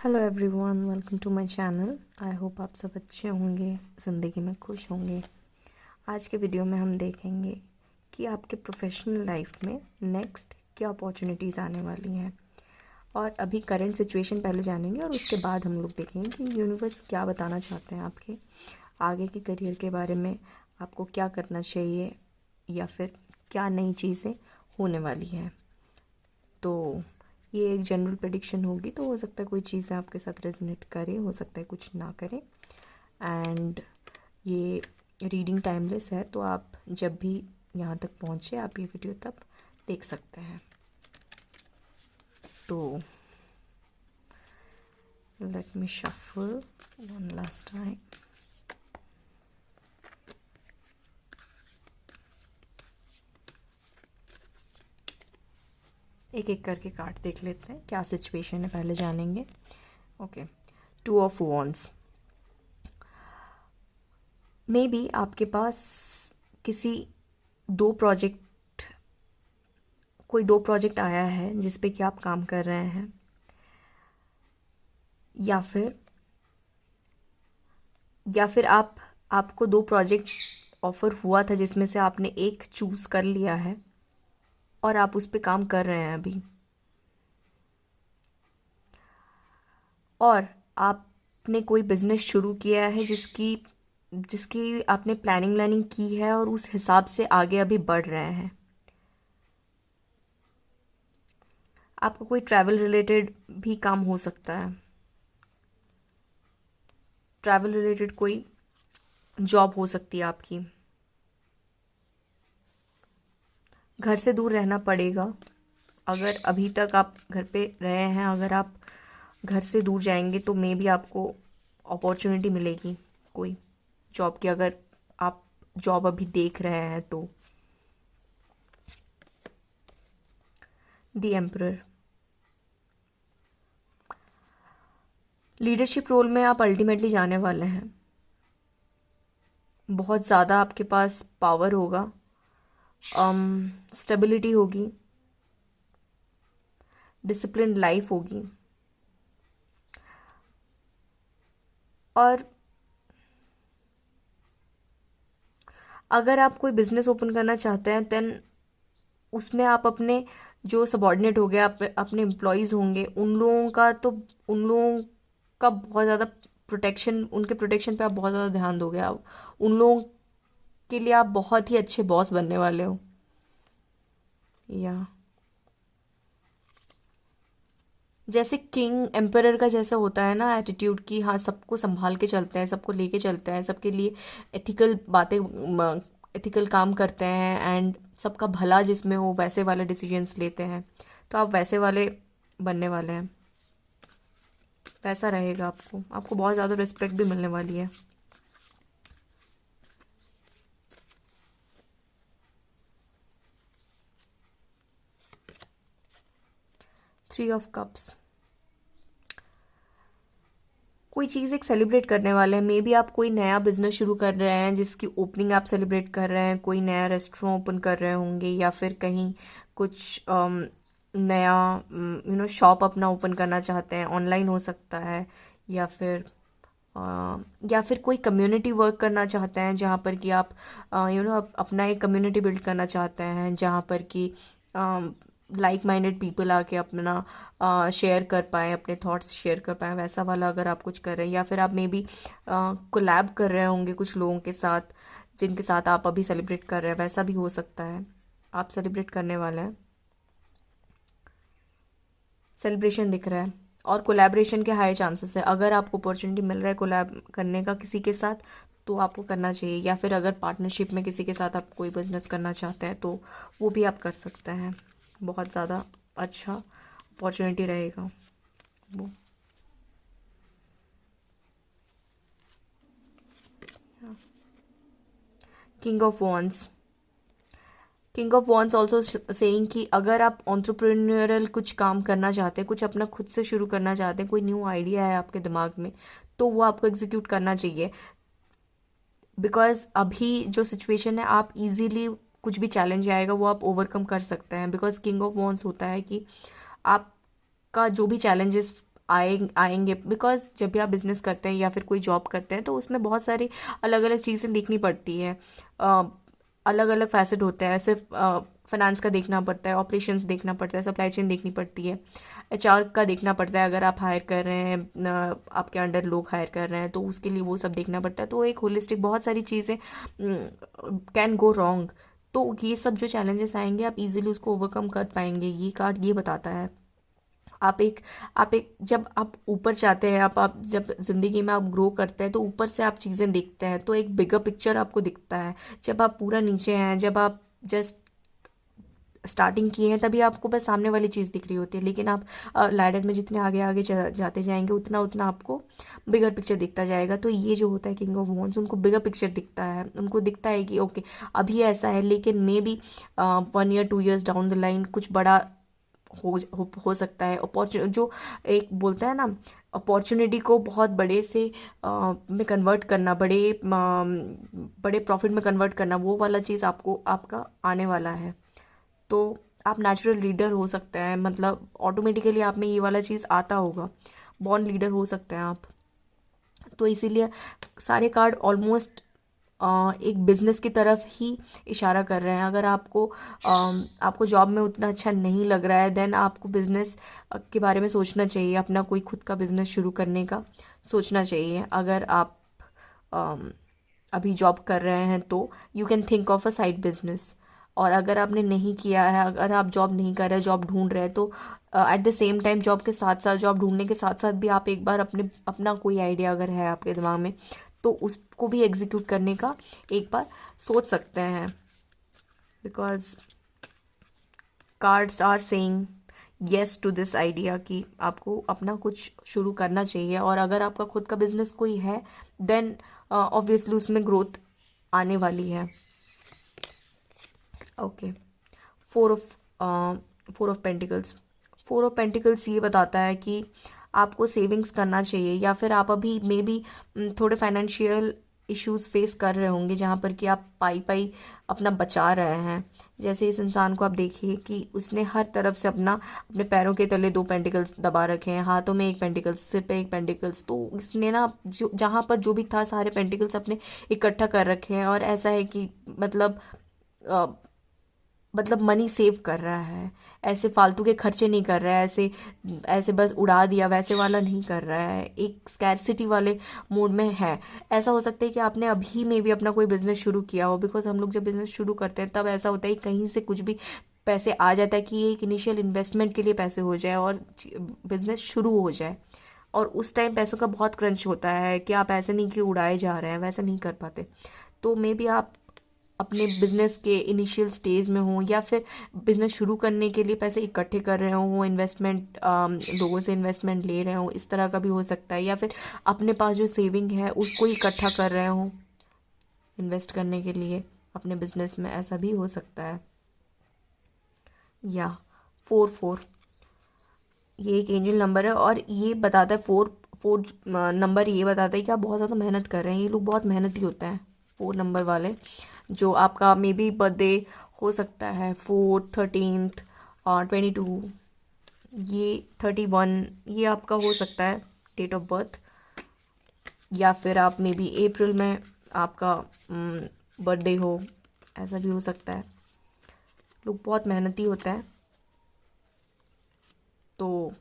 Hello everyone, welcome to my channel. I hope आप सब अच्छे होंगे, ज़िंदगी में खुश होंगे। आज के वीडियो में हम देखेंगे कि आपके प्रोफेशनल लाइफ में नेक्स्ट क्या अपॉर्चुनिटीज़ आने वाली हैं, और अभी करंट सिचुएशन पहले जानेंगे और उसके बाद हम लोग देखेंगे कि यूनिवर्स क्या बताना चाहते हैं आपके आगे के करियर के बारे में। आपको क्या करना चाहिए या फिर क्या नई चीज़ें होने वाली हैं। तो ये एक जनरल प्रेडिक्शन होगी, तो हो सकता है कोई चीज़ें आपके साथ रेजोनेट करे, हो सकता है कुछ ना करे। एंड ये रीडिंग टाइमलेस है, तो आप जब भी यहाँ तक पहुँचे आप ये वीडियो तब देख सकते हैं। तो let me shuffle one last time. एक एक करके कार्ड देख लेते हैं क्या सिचुएशन है, पहले जानेंगे। Okay, 2 of wands. May be आपके पास किसी दो प्रोजेक्ट कोई दो प्रोजेक्ट आया है जिस पे कि आप काम कर रहे हैं, या फिर आपको दो प्रोजेक्ट ऑफर हुआ था जिसमें से आपने एक चूज़ कर लिया है और आप उस पे काम कर रहे हैं अभी, और आपने कोई बिजनेस शुरू किया है जिसकी जिसकी आपने प्लानिंग की है और उस हिसाब से आगे अभी बढ़ रहे हैं। आपका कोई ट्रैवल रिलेटेड भी काम हो सकता है, ट्रैवल रिलेटेड कोई जॉब हो सकती है आपकी। घर से दूर रहना पड़ेगा, अगर अभी तक आप घर पे रहे हैं, अगर आप घर से दूर जाएंगे तो मे बी आपको अपॉर्चुनिटी मिलेगी कोई जॉब की, अगर आप जॉब अभी देख रहे हैं तो। द एम्परर, लीडरशिप रोल में आप अल्टीमेटली जाने वाले हैं। बहुत ज़्यादा आपके पास पावर होगा, स्टेबिलिटी होगी, डिसिप्लिन लाइफ होगी, और अगर आप कोई बिजनेस ओपन करना चाहते हैं देन उसमें आप अपने जो सबॉर्डिनेट हो गया, अपने एम्प्लॉयज़ होंगे, उन लोगों का बहुत ज़्यादा प्रोटेक्शन, उनके प्रोटेक्शन पे आप बहुत ज़्यादा ध्यान दोगे। आप उन लोगों के लिए आप बहुत ही अच्छे बॉस बनने वाले हो। या जैसे किंग एम्परर का जैसा होता है ना एटीट्यूड, कि हाँ सबको संभाल के चलते हैं, सबको लेके चलते हैं, सबके लिए एथिकल बातें, एथिकल काम करते हैं, एंड सबका भला जिसमें हो वैसे वाले डिसीजंस लेते हैं। तो आप वैसे वाले बनने वाले हैं, वैसा रहेगा। आपको बहुत ज़्यादा रिस्पेक्ट भी मिलने वाली है। थ्री ऑफ कप्स, कोई चीज़ एक सेलिब्रेट करने वाले हैं। मे बी आप कोई नया बिजनेस शुरू कर रहे हैं जिसकी ओपनिंग आप सेलिब्रेट कर रहे हैं, कोई नया रेस्टोरेंट ओपन कर रहे होंगे, या फिर कहीं कुछ नया शॉप अपना ओपन करना चाहते हैं, ऑनलाइन हो सकता है, या फिर कोई कम्युनिटी वर्क करना चाहते हैं जहाँ पर कि आप अपना एक कम्युनिटी बिल्ड करना चाहते हैं, जहाँ पर कि लाइक माइंडेड पीपल आके अपना शेयर कर पाए, अपने थॉट्स शेयर कर पाए, वैसा वाला अगर आप कुछ कर रहे हैं। या फिर आप मे बी कोलैब कर रहे होंगे कुछ लोगों के साथ जिनके साथ आप अभी सेलिब्रेट कर रहे हैं, वैसा भी हो सकता है। आप सेलिब्रेट करने वाले हैं, सेलिब्रेशन दिख रहा है, और कोलैबोरेशन के हाई चांसेस है। अगर आपको अपॉर्चुनिटी मिल रहा है कोलैब करने का किसी के साथ तो आपको करना चाहिए, या फिर अगर पार्टनरशिप में किसी के साथ आप कोई बिजनेस करना चाहते हैं तो वो भी आप कर सकते हैं। बहुत ज़्यादा अच्छा अपॉर्चुनिटी रहेगा वो। King of wands, king of wands also saying कि अगर आप ऑन्टरप्रेन्योरल कुछ काम करना चाहते हैं, कुछ अपना खुद से शुरू करना चाहते हैं, कोई न्यू आइडिया है आपके दिमाग में, तो वो आपको एग्जीक्यूट करना चाहिए। बिकॉज अभी जो सिचुएशन है, आप इजीली कुछ भी चैलेंज आएगा वो आप ओवरकम कर सकते हैं। बिकॉज किंग ऑफ वॉन्ड्स होता है कि आपका जो भी चैलेंजेस आएंगे, बिकॉज जब भी आप बिज़नेस करते हैं या फिर कोई जॉब करते हैं तो उसमें बहुत सारी अलग अलग चीज़ें देखनी पड़ती हैं, अलग अलग फैसेट होते हैं। सिर्फ फाइनेंस का देखना पड़ता है, ऑपरेशंस देखना पड़ता है, सप्लाई चेन देखनी पड़ती है, एचआर का देखना पड़ता है। अगर आप हायर कर रहे हैं, आपके अंडर लोग हायर कर रहे हैं तो उसके लिए वो सब देखना पड़ता है। तो एक होलिस्टिक, बहुत सारी चीज़ें कैन गो रॉन्ग। तो ये सब जो चैलेंजेस आएंगे आप इजीली उसको ओवरकम कर पाएंगे, ये कार्ड ये बताता है। आप एक जब आप ऊपर जाते हैं, आप जब ज़िंदगी में आप ग्रो करते हैं तो ऊपर से आप चीज़ें देखते हैं तो एक बिगर पिक्चर आपको दिखता है। जब आप पूरा नीचे हैं, जब आप जस्ट स्टार्टिंग किए हैं, तभी आपको बस सामने वाली चीज़ दिख रही होती है। लेकिन आप लैडर में जितने आगे आगे जाते जाएंगे उतना उतना आपको बिगर पिक्चर दिखता जाएगा। तो ये जो होता है किंग ऑफ वॉन्ड्स, उनको बिगर पिक्चर दिखता है। उनको दिखता है कि ओके अभी ऐसा है, लेकिन may be 1 year 2 years down the line कुछ बड़ा हो सकता है। जो एक बोलता है ना, अपॉर्चुनिटी को बहुत बड़े से में कन्वर्ट करना, बड़े प्रॉफिट में कन्वर्ट करना, वो वाला चीज़ आपको आपका आने वाला है। तो आप नेचुरल लीडर हो सकते हैं, मतलब ऑटोमेटिकली आप में ये वाला चीज़ आता होगा, बॉर्न लीडर हो सकते हैं आप। तो इसीलिए सारे कार्ड ऑलमोस्ट एक बिज़नेस की तरफ ही इशारा कर रहे हैं। अगर आपको जॉब में उतना अच्छा नहीं लग रहा है, देन आपको बिज़नेस के बारे में सोचना चाहिए, अपना कोई खुद का बिज़नेस शुरू करने का सोचना चाहिए। अगर आप अभी जॉब कर रहे हैं तो you can think of a side business. और अगर आपने नहीं किया है, अगर आप जॉब नहीं कर रहे, जॉब ढूंढ रहे हैं, तो at the same time job के साथ साथ, जॉब ढूंढने के साथ साथ भी आप एक बार अपना कोई आइडिया अगर है आपके दिमाग में तो उसको भी एग्जीक्यूट करने का एक बार सोच सकते हैं। Because cards are saying yes to this idea कि आपको अपना कुछ शुरू करना चाहिए। और अगर आपका खुद का बिजनेस कोई है देन ऑब्वियसली उसमें ग्रोथ आने वाली है। Okay, four of pentacles. Four of pentacles ये बताता है कि आपको सेविंग्स करना चाहिए, या फिर आप अभी मे बी थोड़े फाइनेंशियल इश्यूज फेस कर रहे होंगे जहाँ पर कि आप पाई अपना बचा रहे हैं। जैसे इस इंसान को आप देखिए कि उसने हर तरफ से अपने पैरों के तले 2 पेंटिकल्स दबा रखे हैं, हाथों में 1 पेंटिकल्स, सिर पे 1 पेंटिकल्स। तो इसने ना जहाँ पर जो भी था सारे पेंटिकल्स अपने इकट्ठा कर रखे हैं। और ऐसा है कि मतलब मनी सेव कर रहा है, ऐसे फालतू के खर्चे नहीं कर रहा है, ऐसे ऐसे बस उड़ा दिया वैसे वाला नहीं कर रहा है, एक स्कैरसिटी वाले मूड में है। ऐसा हो सकता है कि आपने अभी में भी अपना कोई बिज़नेस शुरू किया हो, बिकॉज हम लोग जब बिज़नेस शुरू करते हैं तब ऐसा होता है कि कहीं से कुछ भी पैसे आ जाता है कि एक इनिशियल इन्वेस्टमेंट के लिए पैसे हो जाए और बिज़नेस शुरू हो जाए। और उस टाइम पैसों का बहुत क्रंच होता है कि आप ऐसे नहीं कि उड़ाए जा रहे हैं, वैसा नहीं कर पाते। तो मे बी आप अपने बिजनेस के इनिशियल स्टेज में हो, या फिर बिजनेस शुरू करने के लिए पैसे इकट्ठे कर रहे हो, इन्वेस्टमेंट लोगों से इन्वेस्टमेंट ले रहे हो, इस तरह का भी हो सकता है। या फिर अपने पास जो सेविंग है उसको इकट्ठा कर रहे हो इन्वेस्ट करने के लिए अपने बिजनेस में, ऐसा भी हो सकता है। या 4 ये एक एंजल नंबर है और ये बताता है, फोर नंबर ये बताता है कि आप बहुत ज़्यादा मेहनत कर रहे हैं। ये लोग बहुत मेहनती होते हैं 4 नंबर वाले। जो आपका मे बी बर्थडे हो सकता है 4, 13 और 22, ये 31, ये आपका हो सकता है डेट ऑफ बर्थ। या फिर आप मे बी अप्रैल में आपका बर्थडे हो, ऐसा भी हो सकता है। लोग बहुत मेहनती होते हैं। तो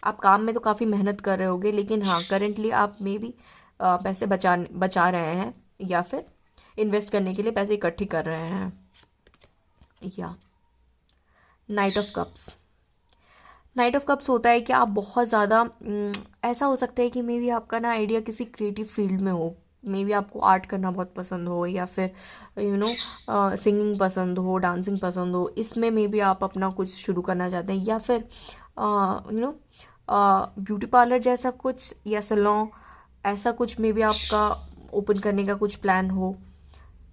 आप काम में तो काफ़ी मेहनत कर रहे होगे, लेकिन हाँ करेंटली आप मे बी पैसे बचा रहे हैं, या फिर इन्वेस्ट करने के लिए पैसे इकट्ठे कर रहे हैं। या नाइट ऑफ कप्स होता है कि आप बहुत ज़्यादा ऐसा हो सकता है कि मे बी आपका ना आइडिया किसी क्रिएटिव फील्ड में हो, मे बी आपको आर्ट करना बहुत पसंद हो, या फिर सिंगिंग पसंद हो, डांसिंग पसंद हो, इसमें मे बी आप अपना कुछ शुरू करना चाहते हैं। या फिर ब्यूटी पार्लर जैसा कुछ, या सैलून ऐसा कुछ मे बी आपका ओपन करने का कुछ प्लान हो।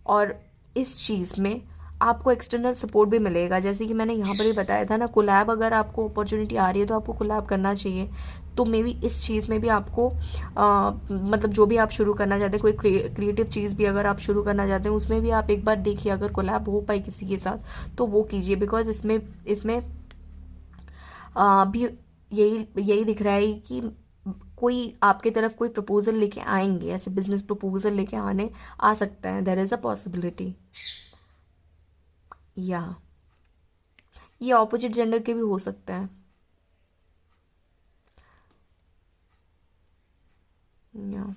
और इस चीज़ में आपको एक्सटर्नल सपोर्ट भी मिलेगा, जैसे कि मैंने यहाँ पर भी बताया था ना, कोलैब अगर आपको अपॉर्चुनिटी आ रही है तो आपको कोलैब करना चाहिए। तो मे बी इस चीज़ में भी आपको मतलब जो भी आप शुरू करना चाहते हैं, कोई क्रिएटिव चीज़ भी अगर आप शुरू करना चाहते हैं, उसमें भी आप एक बार देखिए अगर कोलैब हो पाए किसी के साथ तो वो कीजिए। बिकॉज इसमें भी यही यही दिख रहा है कि कोई आपके तरफ कोई प्रपोजल लेके आएंगे, ऐसे बिजनेस प्रपोजल लेके आने आ सकता है, देयर इज़ अ पॉसिबिलिटी। या ये ऑपोजिट जेंडर के भी हो सकता है। या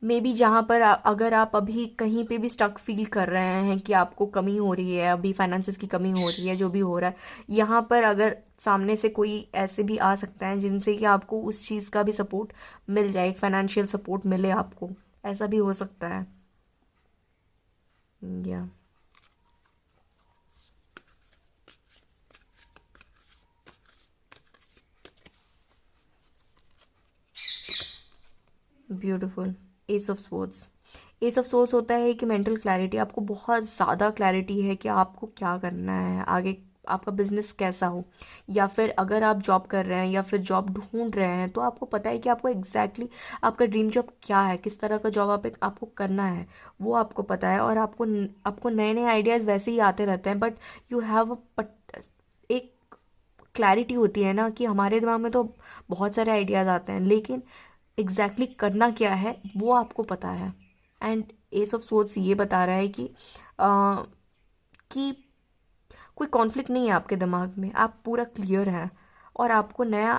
मे बी जहाँ पर अगर आप अभी कहीं पे भी स्टक फील कर रहे हैं कि आपको कमी हो रही है, अभी फाइनेंसिस की कमी हो रही है, जो भी हो रहा है, यहाँ पर अगर सामने से कोई ऐसे भी आ सकता है जिनसे कि आपको उस चीज़ का भी सपोर्ट मिल जाए, एक फाइनेंशियल सपोर्ट मिले आपको, ऐसा भी हो सकता है। या beautiful. S of swords. S of source होता है कि मेंटल क्लैरिटी, आपको बहुत ज़्यादा क्लैरिटी है कि आपको क्या करना है आगे, आपका बिजनेस कैसा हो, या फिर अगर आप जॉब कर रहे हैं या फिर जॉब ढूंढ रहे हैं तो आपको पता है कि आपको एग्जैक्टली आपका ड्रीम जॉब क्या है, किस तरह का जॉब आपको करना है, वो आपको पता है। और आपको नए नए आइडियाज़ वैसे ही आते रहते हैं, बट यू हैव एक क्लैरिटी होती है ना कि हमारे दिमाग में तो बहुत सारे आइडियाज़ आते हैं, लेकिन करना क्या है वो आपको पता है। एंड एस ऑफ सोर्ड्स ये बता रहा है कि कोई कॉन्फ्लिक्ट नहीं है आपके दिमाग में, आप पूरा क्लियर हैं। और आपको नया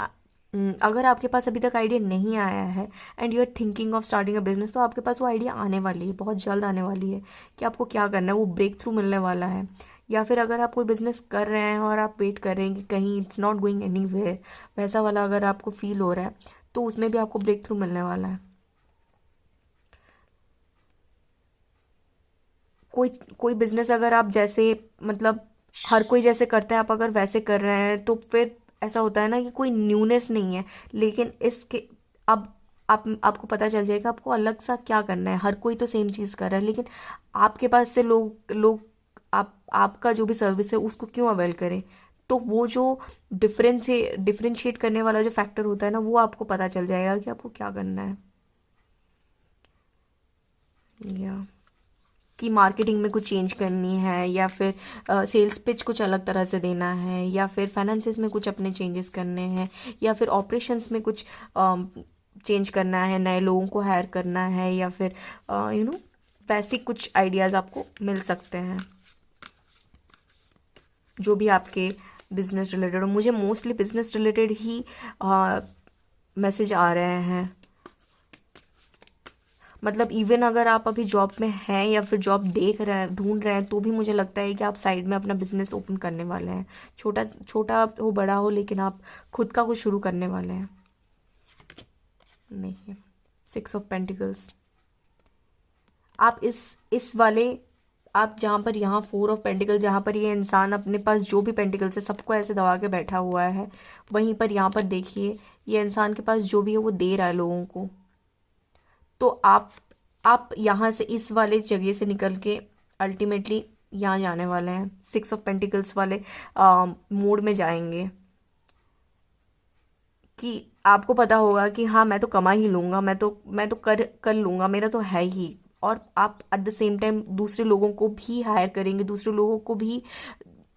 अगर आपके पास अभी तक आइडिया नहीं आया है and you are thinking of starting a business, तो आपके पास वो आइडिया आने वाली है, बहुत जल्द आने वाली है कि आपको क्या करना है, वो ब्रेक थ्रू मिलने वाला है। या फिर अगर आप कोई बिजनेस कर रहे हैं और आप वेट कर रहे हैं कि कहीं इट्स नॉट गोइंग एनीवेयर, वैसा वाला अगर आपको फील हो रहा है तो उसमें भी आपको ब्रेक थ्रू मिलने वाला है। कोई कोई बिजनेस अगर आप जैसे मतलब हर कोई जैसे करता है, आप अगर वैसे कर रहे हैं तो फिर ऐसा होता है ना कि कोई न्यूनेस नहीं है। लेकिन इसके अब आपको पता चल जाएगा आपको अलग सा क्या करना है। हर कोई तो सेम चीज़ कर रहा है, लेकिन आपके पास से लोग लोग आपका जो भी सर्विस है उसको क्यों अवेल करें। तो वो जो डिफरेंशिएट करने वाला जो फैक्टर होता है ना, वो आपको पता चल जाएगा कि आपको क्या करना है। या कि मार्केटिंग में कुछ चेंज करनी है, या फिर सेल्स पिच कुछ अलग तरह से देना है, या फिर फाइनेंसेस में कुछ अपने चेंजेस करने हैं, या फिर ऑपरेशंस में कुछ चेंज करना है, नए लोगों को हायर करना है, या फिर यू नो वैसे कुछ आइडियाज़ आपको मिल सकते हैं जो भी आपके बिजनेस रिलेटेड हो। मुझे मोस्टली बिजनेस रिलेटेड ही मैसेज आ रहे हैं। मतलब इवन अगर आप अभी जॉब में हैं या फिर जॉब देख रहे हैं, ढूंढ रहे हैं, तो भी मुझे लगता है कि आप साइड में अपना बिजनेस ओपन करने वाले हैं। छोटा छोटा हो बड़ा हो, लेकिन आप खुद का कुछ शुरू करने वाले हैं। नहीं, 6 ऑफ पेंटिकल्स। आप इस वाले आप जहाँ पर यहाँ 4 ऑफ पेंटिकल, जहाँ पर ये इंसान अपने पास जो भी पेंटिकल्स है सबको ऐसे दबा के बैठा हुआ है, वहीं पर यहाँ पर देखिए ये इंसान के पास जो भी है वो दे रहा है लोगों को। तो आप यहाँ से इस वाले जगह से निकल के अल्टीमेटली यहाँ जाने वाले हैं, 6 ऑफ पेंटिकल्स वाले मोड में जाएंगे। कि आपको पता होगा कि हाँ मैं तो कमा ही लूँगा, मैं तो कर कर लूँगा, मेरा तो है ही। और आप एट द सेम टाइम दूसरे लोगों को भी हायर करेंगे, दूसरे लोगों को भी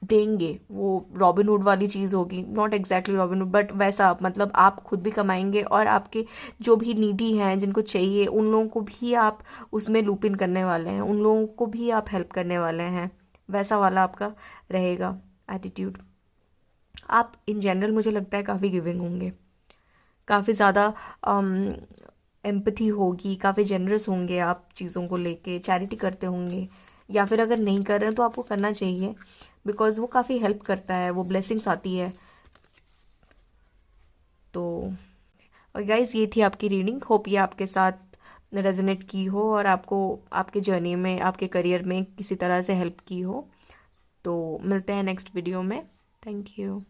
देंगे। वो रॉबिनहुड वाली चीज़ होगी, नॉट एग्जैक्टली रॉबिनहुड बट वैसा, मतलब आप खुद भी कमाएंगे और आपके जो भी नीडी हैं जिनको चाहिए उन लोगों को भी आप उसमें लूप इन करने वाले हैं, उन लोगों को भी आप हेल्प करने वाले हैं। वैसा वाला आपका रहेगा एटीट्यूड। आप इन जनरल मुझे लगता है काफ़ी गिविंग होंगे, काफ़ी ज़्यादा एम्पथी होगी, काफ़ी जेनरस होंगे आप चीज़ों को लेके, चैरिटी करते होंगे। या फिर अगर नहीं कर रहे हैं तो आपको करना चाहिए, बिकॉज वो काफ़ी हेल्प करता है, वो ब्लेसिंग्स आती है। तो और गाइस ये थी आपकी रीडिंग, होप ये आपके साथ रेजोनेट की हो और आपको आपके जर्नी में, आपके करियर में किसी तरह से हेल्प की हो। तो मिलते हैं नेक्स्ट वीडियो में। Thank you.